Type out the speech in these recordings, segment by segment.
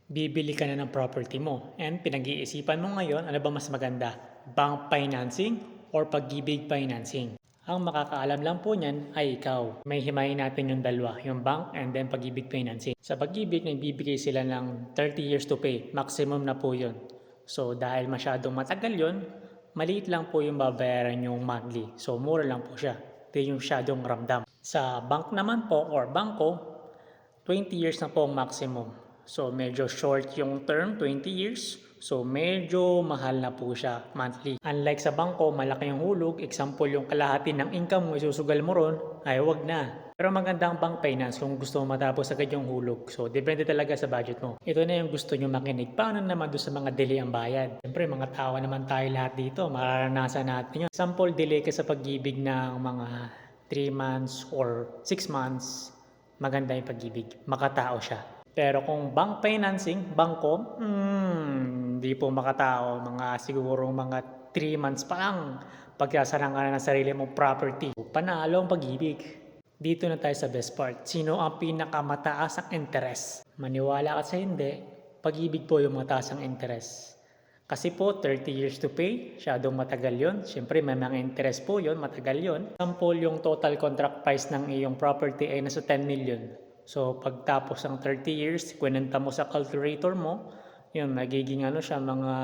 Bibili ka na ng property mo and pinag-iisipan mo ngayon ano ba mas maganda, bank financing or pag-ibig financing. Ang makakaalam lang po niyan ay ikaw. May himayin natin yung dalawa, yung bank and then pag-ibig financing. Sa pag-ibig, nagbibigay sila ng 30 years to pay. Maximum na po yun. So dahil masyadong matagal yun, maliit lang po yung babayaran yung monthly. So mura lang po siya. Hindi yung masyadong ramdam. Sa bank naman po or bangko, 20 years na po ang maximum. So medyo short yung term, 20 years. So medyo mahal na po siya monthly. Unlike sa bangko, malaki yung hulog. Example, yung kalahati ng income mo isusugal mo ron, ay wag na. Pero maganda ang bank finance kung gusto mo matapos agad yung hulog. So depende talaga sa budget mo. Ito na yung gusto nyo makinig. Paano naman doon sa mga delay ang bayad? Siyempre mga tao naman tayo lahat dito. Mararanasan natin yun. Sample, delay ka sa pag-ibig ng mga 3 months or 6 months, maganda yung pag-ibig, makatao siya. Pero kung bank financing, bangko, hindi po makatao. Siguro mga 3 months pa lang, pagkasarang ka na ng sarili mong property. Panalo ang pag-ibig. Dito na tayo sa best part. Sino ang pinakamataas ang interest? Maniwala ka sa hindi, pag-ibig po yung mataas ang interest. Kasi po, 30 years to pay, syadong matagal yon. Siyempre, may mga interest po yon, matagal yon. Example, yung total contract price ng iyong property ay nasa 10 million. So, pagtapos ng 30 years, kwenta mo sa calculator mo, yun, magiging siya, mga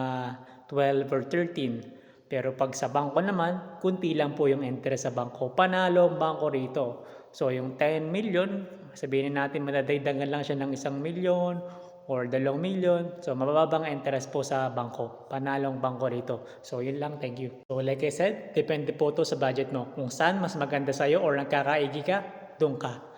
12 or 13. Pero pag sa bangko naman, kunti lang po yung interest sa bangko. Panalo ang bangko rito. So, yung 10 million, sabihin natin madadagdagan lang siya ng 1 million or 2 million. So, mababang interest po sa bangko. Panalong bangko rito. So, yun lang. Thank you. So, like I said, depende po to sa budget mo. Kung saan mas maganda sa'yo or nagkakaigi ka, doon ka.